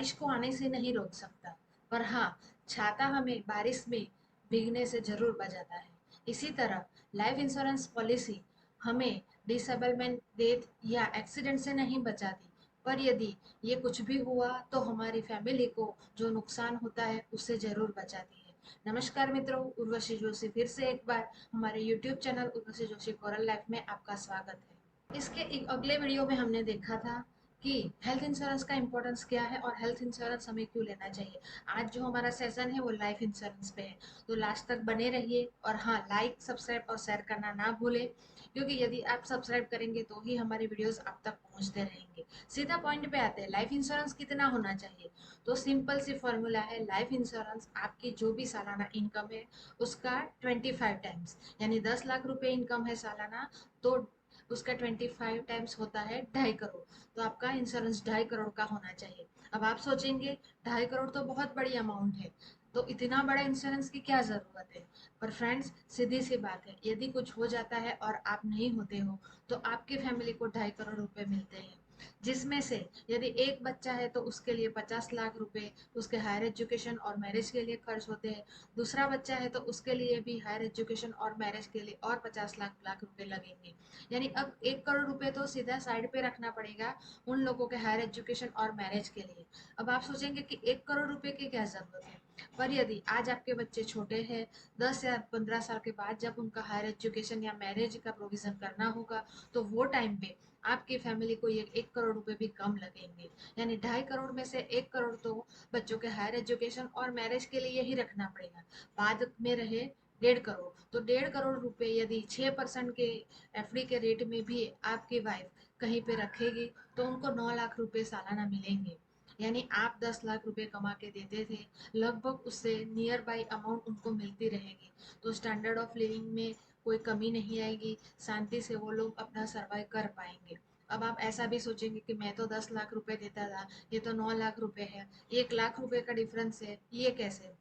बारिश को आने से नहीं रोक सकता, पर हाँ, छाता हमें बारिश में भीगने से जरूर बचाता है। इसी तरह लाइफ इंश्योरेंस पॉलिसी हमें डिसेबलमेंट, डेथ या एक्सीडेंट से नहीं बचाती, पर यदि ये कुछ भी हुआ तो हमारी फैमिली को जो नुकसान होता है उससे जरूर बचाती है। नमस्कार मित्रों, उर्वशी जोशी फिर से एक बार हमारे YouTube channel Urvashi Joshi coral life में आपका स्वागत है। इसके एक अगले वीडियो में हमने देखा था कि हेल्थ इंश्योरेंस का इम्पोर्टेंस क्या है और हेल्थ इंश्योरेंस हमें क्यों लेना चाहिए। आज जो हमारा सेशन है वो लाइफ इंश्योरेंस पे है, तो लास्ट तक बने रहिए। और हाँ, लाइक, सब्सक्राइब और शेयर करना ना भूलें, क्योंकि यदि आप सब्सक्राइब करेंगे तो ही हमारे वीडियोस आप तक पहुंचते रहेंगे। सीधा पॉइंट पे आते हैं, लाइफ इंश्योरेंस कितना होना चाहिए। तो सिंपल सी फॉर्मूला है, लाइफ इंश्योरेंस आपकी जो भी सालाना इनकम है उसका 25 टाइम्स, यानी 10 लाख रुपए इनकम है सालाना, तो उसका 25 टाइम्स होता है 2.5 करोड़। तो आपका इंश्योरेंस 2.5 करोड़ का होना चाहिए। अब आप सोचेंगे 2.5 करोड़ तो बहुत बड़ी अमाउंट है, तो इतना बड़ा इंश्योरेंस की क्या जरूरत है। पर फ्रेंड्स, सीधी सी बात है, यदि कुछ हो जाता है और आप नहीं होते हो तो आपकी फैमिली को 2.5 करोड़ रुपए मिलते हैं, जिसमें से यदि एक बच्चा है तो उसके लिए 50 लाख रुपए उसके हायर एजुकेशन और मैरिज के लिए खर्च होते हैं। दूसरा बच्चा है तो उसके लिए भी हायर एजुकेशन और मैरिज के लिए और 50 लाख लाख रुपए लगेंगे। यानी अब 1 करोड़ रुपए तो सीधा साइड पे रखना पड़ेगा उन लोगों के हायर एजुकेशन और मैरिज के लिए। अब आप सोचेंगे कि 1 करोड़ रुपए की क्या जरूरत है, पर यदि आज आपके बच्चे छोटे हैं, 10 या 15 साल के बाद जब उनका हायर एजुकेशन या मैरिज का प्रोविजन करना होगा, तो वो टाइम पे आपकी फैमिली को ये 1 करोड़ रुपए भी कम लगेंगे। यानी 2.5 करोड़ में से 1 करोड़ तो बच्चों के हायर एजुकेशन और मैरिज के लिए ही रखना पड़ेगा। बाद में रहे 1.5 करोड़, तो 1.5 करोड़ रुपए यदि 6% के एफडी के रेट में भी आपकी वाइफ कहीं पे रखेगी तो उनको 9 लाख रुपए सालाना मिलेंगे। यानी आप 10 लाख रुपए कमा के देते थे, लगभग उससे नियर बाई अमाउंट उनको मिलती रहेगी। तो स्टैंडर्ड ऑफ लिविंग में कोई कमी नहीं आएगी, शांति से वो लोग अपना सर्वाइव कर पाएंगे। अब आप ऐसा भी सोचेंगे कि मैं तो 10 लाख रुपए देता था, ये तो 9 लाख रुपए है, 1 लाख रुपए का डिफरेंस है, ये कैसे।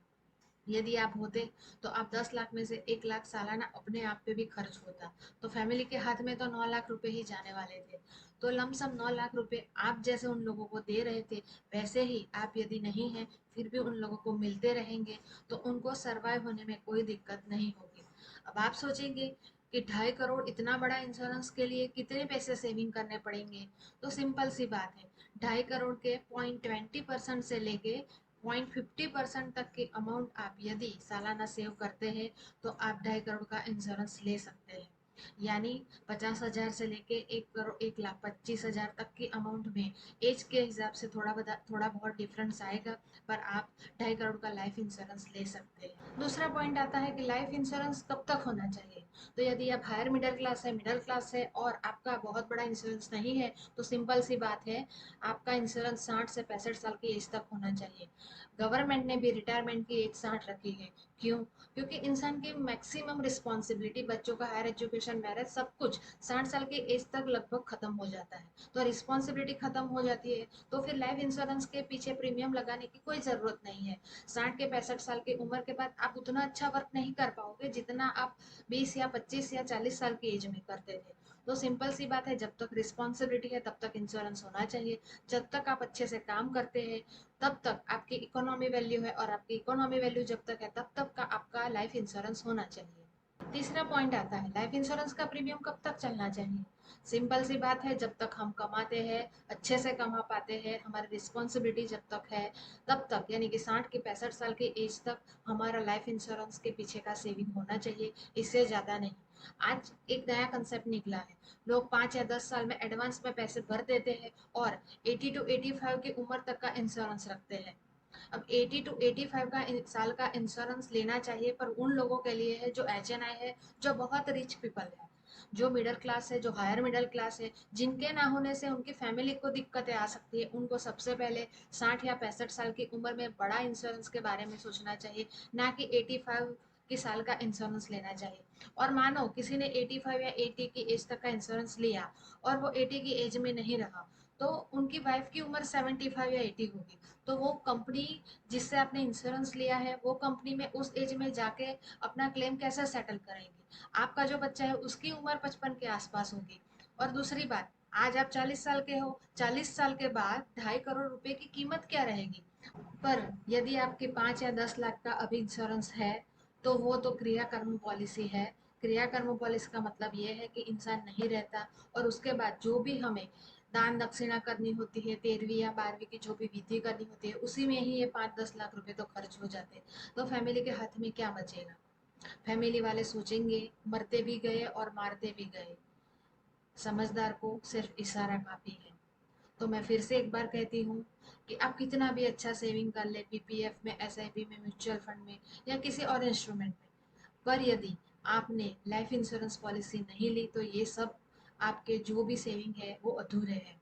यदि आप होते तो आप 10 लाख में से 1 लाख सालाना अपने आप पे भी खर्च होता, तो फैमिली के हाथ में तो 9 लाख रुपए ही जाने वाले थे। तो लमसम 9 लाख रुपए आप जैसे उन लोगों को दे रहे थे, वैसे ही आप यदि नहीं है फिर भी उन लोगों को मिलते रहेंगे, तो उनको सरवाइव होने में कोई दिक्कत नहीं होगी। अब आप सोचेंगे कि 2.5 करोड़ इतना बड़ा इंश्योरेंस के लिए कितने पैसे सेविंग करने पड़ेंगे। तो सिंपल सी बात है, 2.5 करोड़ के 0.20% से लेके 0.50% तक की अमाउंट आप यदि सालाना सेव करते हैं तो आप 2.5 करोड़ का इंश्योरेंस ले सकते हैं। यानी 50,000 से लेके 1 करोड़ 1,25,000 तक की अमाउंट में एज के हिसाब से थोड़ा बहुत डिफरेंस आएगा, पर आप 2.5 करोड़ का लाइफ इंश्योरेंस ले सकते हैं। दूसरा पॉइंट आता है कि लाइफ इंश्योरेंस कब तक होना चाहिए। तो यदि आप हायर मिडिल क्लास है और आपका बहुत बड़ा इंश्योरेंस नहीं है, तो सिंपल सी बात है, आपका इंश्योरेंस 60 से 65 साल की एज तक होना चाहिए। गवर्नमेंट ने भी रिटायरमेंट की एज 60 रखी है। क्यों? क्योंकि इंसान की मैक्सिमम रिस्पॉन्सिबिलिटी, बच्चों का हायर एजुकेशन, मैरिज, सब कुछ 60 साल की एज तक लगभग खत्म हो जाता है। तो रिस्पॉन्सिबिलिटी खत्म हो जाती है, तो फिर लाइफ इंश्योरेंस के पीछे प्रीमियम लगाने की कोई जरूरत नहीं है। 60 के 65 साल की उम्र के बाद आप उतना अच्छा वर्क नहीं कर पाओगे जितना आप 20 या 25 या 40 साल की एज में करते थे। तो सिंपल सी बात है, जब तक रिस्पॉन्सिबिलिटी है तब तक इंश्योरेंस होना चाहिए। जब तक आप अच्छे से काम करते हैं तब तक आपकी इकोनॉमी वैल्यू है, और आपकी इकोनॉमी वैल्यू जब तक है तब तक का आपका लाइफ इंश्योरेंस होना चाहिए। तीसरा पॉइंट आता है, लाइफ इंश्योरेंस का प्रीमियम कब तक चलना चाहिए। सिंपल सी बात है, जब तक हम कमाते हैं, अच्छे से कमा पाते हैं, हमारी रिस्पॉन्सिबिलिटी जब तक है तब तक, यानी कि 60 की 65 साल की एज तक हमारा लाइफ इंश्योरेंस के पीछे का सेविंग होना चाहिए, इससे ज़्यादा नहीं। आज एक नया कंसेप्ट निकला है, लोग 5 या 10 साल में एडवांस में पैसे भर देते हैं और 80 to 85 की उम्र तक का इंश्योरेंस रखते हैं। अब 80 to 85 का साल का इंश्योरेंस लेना चाहिए, पर उन लोगों के लिए है जो HNI है, जो बहुत रिच पीपल है, जो मिडिल क्लास है, जो हायर मिडिल क्लास है, जिनके ना होने से उनकी फैमिली को दिक्कतें आ सकती है। उनको सबसे पहले 60 या 65 साल की उम्र में बड़ा इंश्योरेंस के बारे में सोचना चाहिए, ना कि 85 की साल का इंश्योरेंस लेना चाहिए। और मानो किसी ने 85 या 80 की एज तक का इंश्योरेंस लिया और वो 80 की एज में नहीं रहा, तो उनकी वाइफ की उम्र 75 या 80 होगी, तो वो कंपनी जिससे आपने इंश्योरेंस लिया है वो कंपनी में उस एज में जाके अपना क्लेम कैसे सेटल करेंगे। आपका जो बच्चा है उसकी उम्र 55 के आसपास होगी। और दूसरी बात, आज आप 40 साल के हो, 40 साल के बाद 2.5 करोड़ रुपए की कीमत क्या रहेगी। पर यदि आपके 5 या 10 लाख का अभी इंश्योरेंस है, तो वो तो क्रिया कर्म पॉलिसी है। क्रिया कर्म पॉलिसी का मतलब ये है कि इंसान नहीं रहता और उसके बाद जो भी हमें दान दक्षिणा करनी होती है, 13वीं या 12वीं की जो भी विधि करनी होती है, उसी में ही ये 5-10 लाख रुपए तो खर्च हो जाते हैं। तो फैमिली के हाथ में क्या बचेगा। फैमिली वाले सोचेंगे मरते भी गए और मारते भी गए, समझदार को सिर्फ इशारा काफी है। तो मैं फिर से एक बार कहती हूँ कि आप कितना भी अच्छा सेविंग कर ले, पीपीएफ में, एसआईपी में, म्यूचुअल फंड में या किसी और इंस्ट्रूमेंट में, पर यदि आपने लाइफ इंश्योरेंस पॉलिसी नहीं ली तो ये सब आपके जो भी सेविंग है वो अधूरे हैं।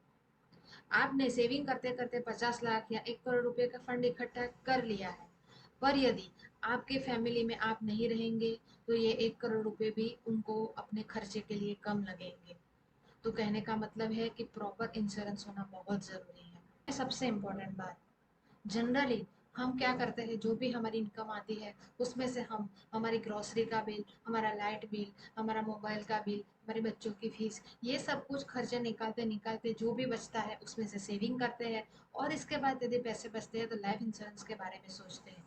आपने सेविंग करते करते 50 लाख या 1 करोड़ रुपए का फंड इकट्ठा कर लिया है, पर यदि आपके फैमिली में आप नहीं रहेंगे तो ये 1 करोड़ रुपए भी उनको अपने खर्चे के लिए कम लगेंगे। तो कहने का मतलब है कि प्रॉपर इंश्योरेंस होना बहुत ज़रूरी है। सबसे इम्पोर्टेंट बात, जनरली हम क्या करते हैं, जो भी हमारी इनकम आती है उसमें से हम हमारी ग्रोसरी का बिल, हमारा लाइट बिल, हमारा मोबाइल का बिल, हमारे बच्चों की फीस, ये सब कुछ खर्चे निकालते निकालते जो भी बचता है उसमें से सेविंग करते हैं और इसके बाद यदि पैसे बचते हैं तो लाइफ इंश्योरेंस के बारे में सोचते हैं।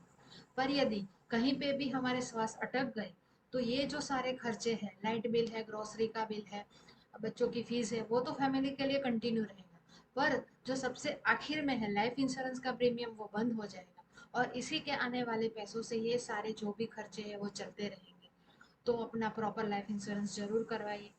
पर यदि कहीं पे भी हमारे श्वास अटक गए तो ये जो सारे खर्चे हैं, लाइट बिल है, ग्रोसरी का बिल है, बच्चों की फीस है, वो तो फैमिली के लिए कंटिन्यू रहेगा, पर जो सबसे आखिर में है लाइफ इंश्योरेंस का प्रीमियम, वो बंद हो जाएगा और इसी के आने वाले पैसों से ये सारे जो भी खर्चे हैं वो चलते रहेंगे। तो अपना प्रॉपर लाइफ इंश्योरेंस जरूर करवाइए,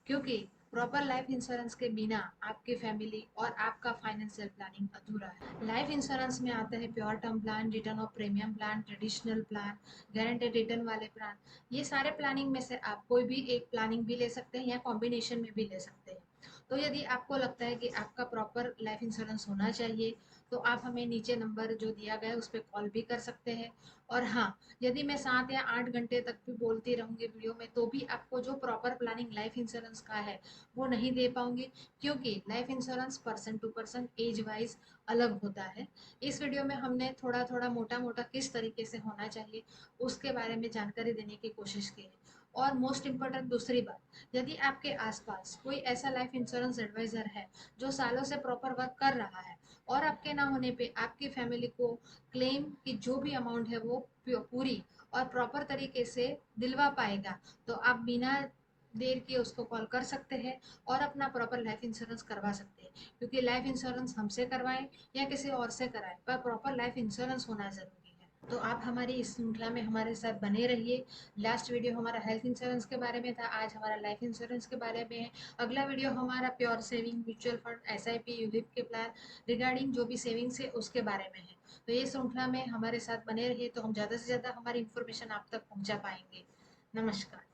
क्योंकि प्रॉपर लाइफ इंश्योरेंस के बिना आपकी फैमिली और आपका फाइनेंशियल प्लानिंग अधूरा है। लाइफ इंश्योरेंस में आता है pure term plan, return of premium plan, traditional plan, guaranteed return वाले प्लान। ये सारे प्लानिंग में से आप कोई भी एक प्लानिंग भी ले सकते हैं या कॉम्बिनेशन में भी ले सकते हैं। तो यदि आपको लगता है कि आपका प्रॉपर लाइफ इंश्योरेंस होना चाहिए तो आप हमें नीचे नंबर जो दिया गया है उस पर कॉल भी कर सकते हैं। और हाँ, यदि मैं 7 या 8 घंटे तक भी बोलती रहूँगी वीडियो में तो भी आपको जो प्रॉपर प्लानिंग लाइफ इंश्योरेंस का है वो नहीं दे पाऊंगी, क्योंकि life insurance person to person age wise अलग होता है। इस वीडियो में हमने थोड़ा थोड़ा मोटा मोटा किस तरीके से होना चाहिए उसके बारे में जानकारी देने की कोशिश की है। और मोस्ट इम्पोर्टेंट दूसरी बात, यदि आपके आसपास कोई ऐसा लाइफ इंश्योरेंस एडवाइजर है जो सालों से प्रॉपर वर्क कर रहा है और आपके ना होने पे आपकी फैमिली को क्लेम की जो भी अमाउंट है वो पूरी और प्रॉपर तरीके से दिलवा पाएगा, तो आप बिना देर किए उसको कॉल कर सकते हैं और अपना प्रॉपर लाइफ इंश्योरेंस करवा सकते हैं। क्योंकि लाइफ इंश्योरेंस हमसे करवाएं या किसी और से कराएं, पर प्रॉपर लाइफ इंश्योरेंस होना जरूरी है। तो आप हमारी इस श्रृंखला में हमारे साथ बने रहिए। लास्ट वीडियो हमारा हेल्थ इंश्योरेंस के बारे में था, आज हमारा लाइफ इंश्योरेंस के बारे में है। अगला वीडियो हमारा pure saving, mutual fund, SIP, ULIP के प्लान रिगार्डिंग जो भी सेविंग्स है उसके बारे में है। तो ये श्रृंखला में हमारे साथ बने रहिए तो हम ज़्यादा से ज़्यादा हमारी इन्फॉर्मेशन आप तक पहुँचा पाएंगे। नमस्कार।